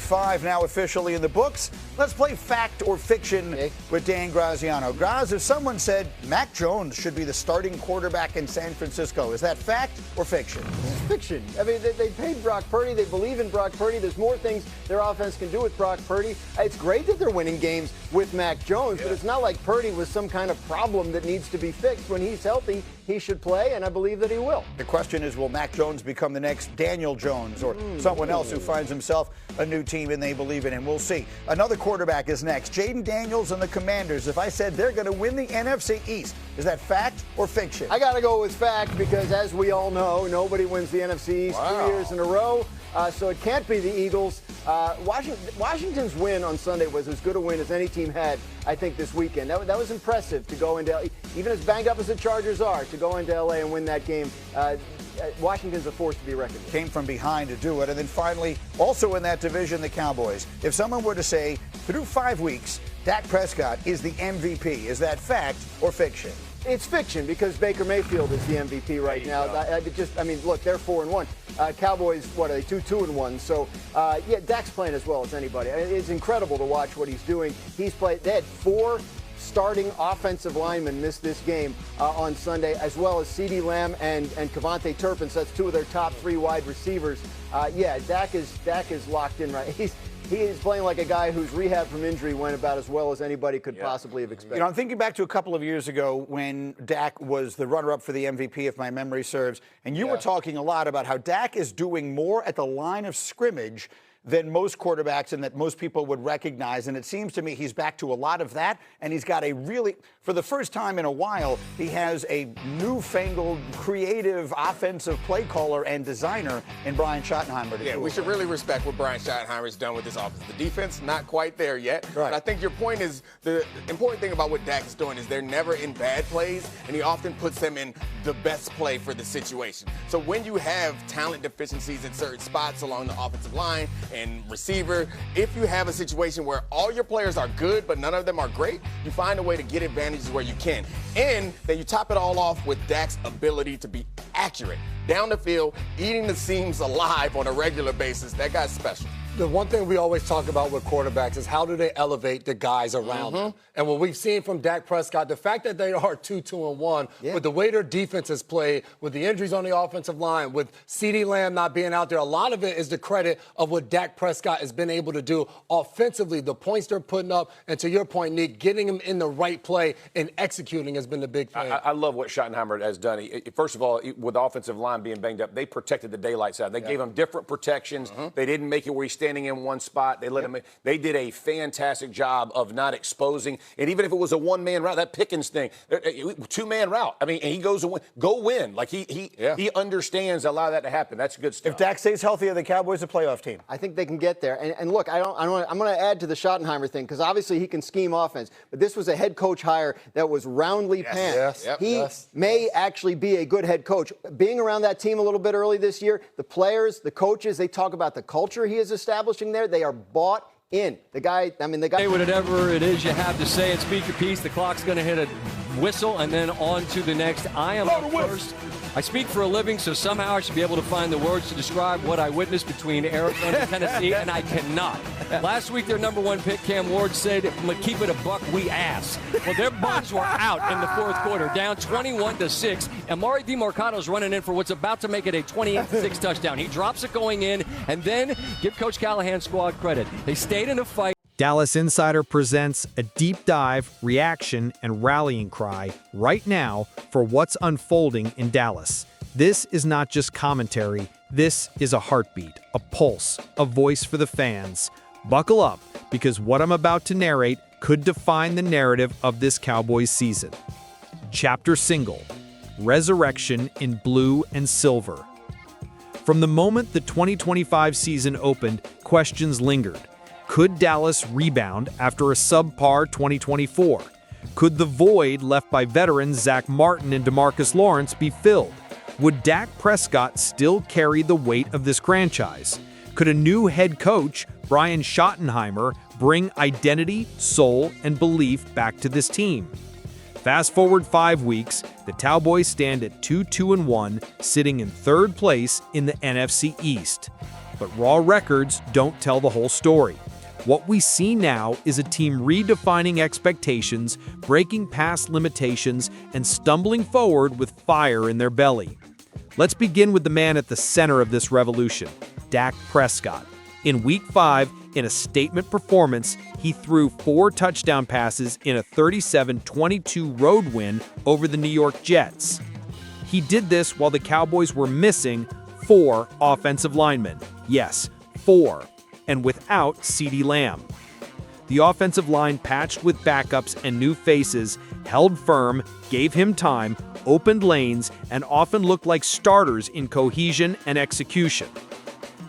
5 now officially in the books. Let's play fact or fiction with Dan Graziano. Graz, if someone said Mac Jones should be the starting quarterback in San Francisco, is that fact or fiction? It's fiction. I mean, they paid Brock Purdy. They believe in Brock Purdy. There's more things their offense can do with Brock Purdy. It's great that they're winning games with Mac Jones, but it's not like Purdy was some kind of problem that needs to be fixed. When he's healthy, he should play, and I believe that he will. The question is, will Mac Jones become the next Daniel Jones or someone else who finds himself a new team and they believe in him? We'll see. Another quarterback is next. Jaden Daniels and the Commanders. If I said they're going to win the NFC East, is that fact or fiction? I got to go with fact because, as we all know, nobody wins the NFC East 2 years in a row. So it can't be the Eagles. Washington's win on Sunday was as good a win as any team had, I think, this weekend. That was impressive to go into, even as banged up as the Chargers are, to go into L.A. and win that game. Washington's a force to be reckoned with. Came from behind to do it. And then finally, also in that division, the Cowboys. If someone were to say, through 5 weeks, Dak Prescott is the MVP, is that fact or fiction? It's fiction because Baker Mayfield is the MVP right now. Look, they're 4-1. Cowboys, what are they, 2-1? So, Dak's playing as well as anybody. It's incredible to watch what he's doing. They had 4 starting offensive linemen miss this game on Sunday, as well as CeeDee Lamb and Kevontae Turpin. So that's 2 of their top 3 wide receivers. Dak is locked in right. He is playing like a guy whose rehab from injury went about as well as anybody could possibly have expected. I'm thinking back to a couple of years ago when Dak was the runner-up for the MVP, if my memory serves, and you were talking a lot about how Dak is doing more at the line of scrimmage than most quarterbacks and that most people would recognize. And it seems to me he's back to a lot of that. And he's got for the first time in a while, he has a newfangled, creative offensive play caller and designer in Brian Schottenheimer. Yeah, we should really respect what Brian Schottenheimer's done with this offense. The defense, not quite there yet. Right. But I think your point is, the important thing about what Dak is doing is they're never in bad plays, and he often puts them in the best play for the situation. So when you have talent deficiencies in certain spots along the offensive line and receiver, if you have a situation where all your players are good but none of them are great, you find a way to get advantages where you can. And then you top it all off with Dak's ability to be accurate down the field, eating the seams alive on a regular basis. That guy's special. The one thing we always talk about with quarterbacks is how do they elevate the guys around them? And what we've seen from Dak Prescott, the fact that they are 2-1, with the way their defense has played, with the injuries on the offensive line, with CeeDee Lamb not being out there, a lot of it is the credit of what Dak Prescott has been able to do offensively, the points they're putting up, and to your point, Nick, getting them in the right play and executing has been the big thing. I love what Schottenheimer has done. First of all, with the offensive line being banged up, they protected the daylights out. They gave him different protections. They didn't make it where he's standing in one spot. They let him. They did a fantastic job of not exposing. And even if it was a one-man route, that Pickens thing, 2-man route. I mean, and he goes to win. Go win. Like he understands a lot of that to happen. That's good stuff. If Dak stays healthy, are the Cowboys a playoff team? I think they can get there. And look, I'm going to add to the Schottenheimer thing because obviously he can scheme offense. But this was a head coach hire that was roundly panned. He may actually be a good head coach. Being around that team a little bit early this year, the players, the coaches, they talk about the culture he is establishing there. They are bought in. The guy. Say whatever it is you have to say and speak your piece. The clock's going to hit a whistle and then on to the next. I am up first. I speak for a living, so somehow I should be able to find the words to describe what I witnessed between Arizona and Tennessee, and I cannot. Last week, their number 1 pick, Cam Ward, said, keep it a buck, we ass. Well, their buns were out in the fourth quarter, down 21-6. Amari DeMarcado's running in for what's about to make it a 28-6 touchdown. He drops it going in, and then give Coach Callahan's squad credit. They stayed in a fight. Dallas Insider presents a deep dive, reaction, and rallying cry right now for what's unfolding in Dallas. This is not just commentary. This is a heartbeat, a pulse, a voice for the fans. Buckle up, because what I'm about to narrate could define the narrative of this Cowboys season. Chapter single, Resurrection in Blue and Silver. From the moment the 2025 season opened, questions lingered. Could Dallas rebound after a subpar 2024? Could the void left by veterans Zach Martin and DeMarcus Lawrence be filled? Would Dak Prescott still carry the weight of this franchise? Could a new head coach, Brian Schottenheimer, bring identity, soul, and belief back to this team? Fast forward 5 weeks, the Cowboys stand at 2-1, sitting in third place in the NFC East. But raw records don't tell the whole story. What we see now is a team redefining expectations, breaking past limitations, and stumbling forward with fire in their belly. Let's begin with the man at the center of this revolution, Dak Prescott. In Week 5, in a statement performance, he threw 4 touchdown passes in a 37-22 road win over the New York Jets. He did this while the Cowboys were missing 4 offensive linemen. Yes, 4. And without CeeDee Lamb. The offensive line, patched with backups and new faces, held firm, gave him time, opened lanes, and often looked like starters in cohesion and execution.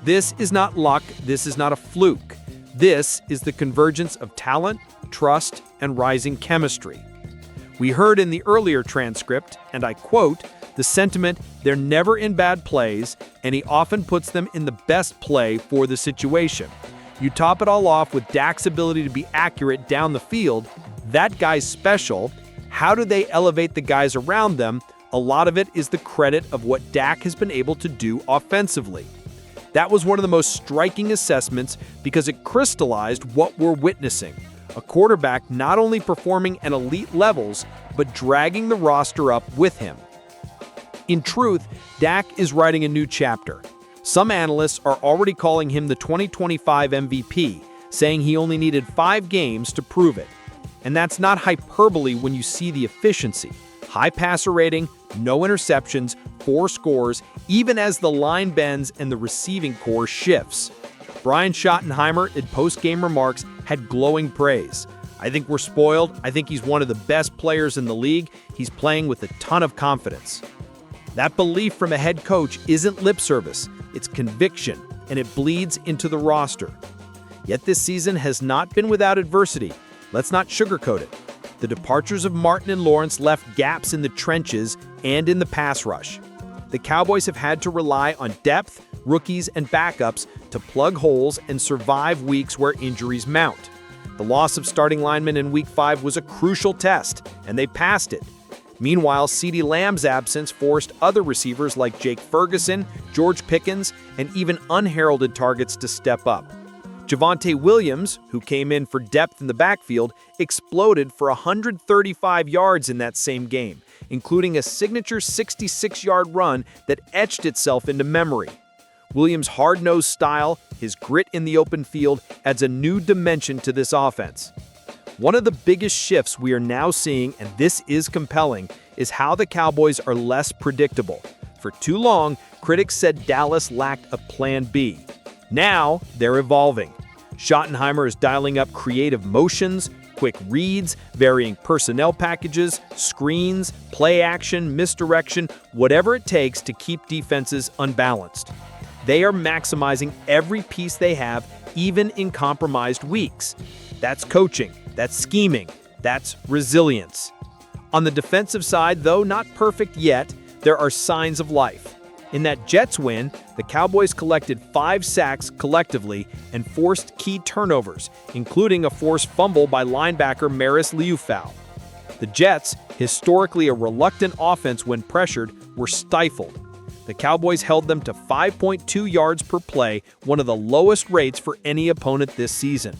This is not luck, this is not a fluke. This is the convergence of talent, trust, and rising chemistry. We heard in the earlier transcript, and I quote, the sentiment, they're never in bad plays, and he often puts them in the best play for the situation. You top it all off with Dak's ability to be accurate down the field. That guy's special. How do they elevate the guys around them? A lot of it is the credit of what Dak has been able to do offensively. That was one of the most striking assessments because it crystallized what we're witnessing. A quarterback not only performing at elite levels, but dragging the roster up with him. In truth, Dak is writing a new chapter. Some analysts are already calling him the 2025 MVP, saying he only needed 5 games to prove it. And that's not hyperbole when you see the efficiency. High passer rating, no interceptions, 4 scores, even as the line bends and the receiving core shifts. Brian Schottenheimer, in post-game remarks, had glowing praise. I think we're spoiled. I think he's one of the best players in the league. He's playing with a ton of confidence. That belief from a head coach isn't lip service, it's conviction, and it bleeds into the roster. Yet this season has not been without adversity. Let's not sugarcoat it. The departures of Martin and Lawrence left gaps in the trenches and in the pass rush. The Cowboys have had to rely on depth, rookies, and backups to plug holes and survive weeks where injuries mount. The loss of starting linemen in Week 5 was a crucial test, and they passed it. Meanwhile, CeeDee Lamb's absence forced other receivers like Jake Ferguson, George Pickens, and even unheralded targets to step up. Javonte Williams, who came in for depth in the backfield, exploded for 135 yards in that same game, including a signature 66-yard run that etched itself into memory. Williams' hard-nosed style, his grit in the open field, adds a new dimension to this offense. One of the biggest shifts we are now seeing, and this is compelling, is how the Cowboys are less predictable. For too long, critics said Dallas lacked a plan B. Now, they're evolving. Schottenheimer is dialing up creative motions, quick reads, varying personnel packages, screens, play action, misdirection, whatever it takes to keep defenses unbalanced. They are maximizing every piece they have, even in compromised weeks. That's coaching. That's scheming. That's resilience. On the defensive side, though not perfect yet, there are signs of life. In that Jets win, the Cowboys collected 5 sacks collectively and forced key turnovers, including a forced fumble by linebacker Maris Liufau. The Jets, historically a reluctant offense when pressured, were stifled. The Cowboys held them to 5.2 yards per play, one of the lowest rates for any opponent this season.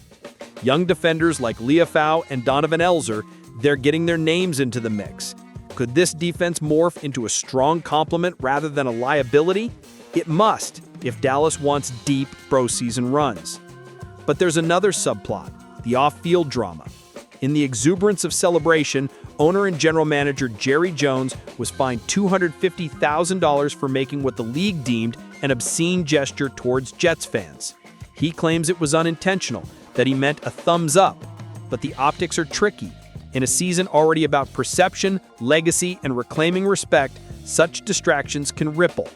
Young defenders like Liufau and Donovan Elzer, they're getting their names into the mix. Could this defense morph into a strong complement rather than a liability? It must, if Dallas wants deep pro-season runs. But there's another subplot, the off-field drama. In the exuberance of celebration, owner and general manager Jerry Jones was fined $250,000 for making what the league deemed an obscene gesture towards Jets fans. He claims it was unintentional, that he meant a thumbs up. But the optics are tricky. In a season already about perception, legacy, and reclaiming respect, such distractions can ripple.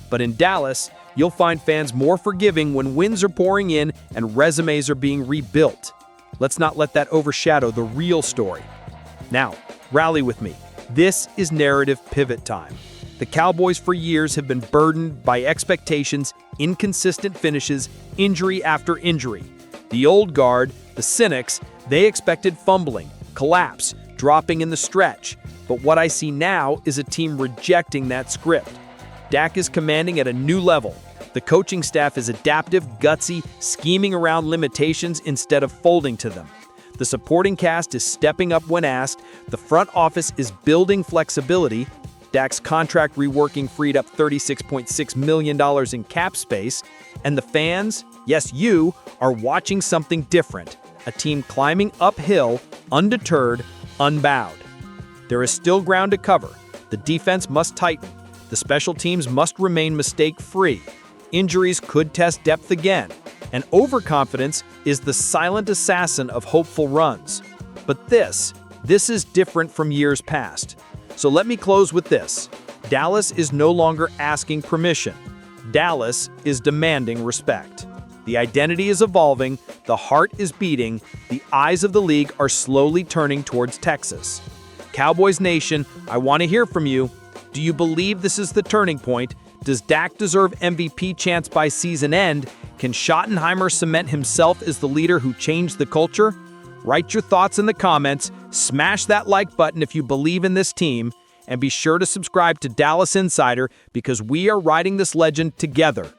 But in Dallas, you'll find fans more forgiving when wins are pouring in and resumes are being rebuilt. Let's not let that overshadow the real story. Now, rally with me. This is narrative pivot time. The Cowboys for years have been burdened by expectations, inconsistent finishes, injury after injury. The old guard, the cynics, they expected fumbling, collapse, dropping in the stretch. But what I see now is a team rejecting that script. Dak is commanding at a new level. The coaching staff is adaptive, gutsy, scheming around limitations instead of folding to them. The supporting cast is stepping up when asked. The front office is building flexibility. Dak's contract reworking freed up $36.6 million in cap space. And the fans, yes, you, are watching something different. A team climbing uphill, undeterred, unbowed. There is still ground to cover. The defense must tighten. The special teams must remain mistake-free. Injuries could test depth again. And overconfidence is the silent assassin of hopeful runs. But this is different from years past. So let me close with this. Dallas is no longer asking permission. Dallas is demanding respect. The identity is evolving, the heart is beating, the eyes of the league are slowly turning towards Texas. Cowboys Nation, I want to hear from you. Do you believe this is the turning point? Does Dak deserve MVP chance by season end? Can Schottenheimer cement himself as the leader who changed the culture? Write your thoughts in the comments, smash that like button if you believe in this team, and be sure to subscribe to Dallas Insider because we are riding this legend together.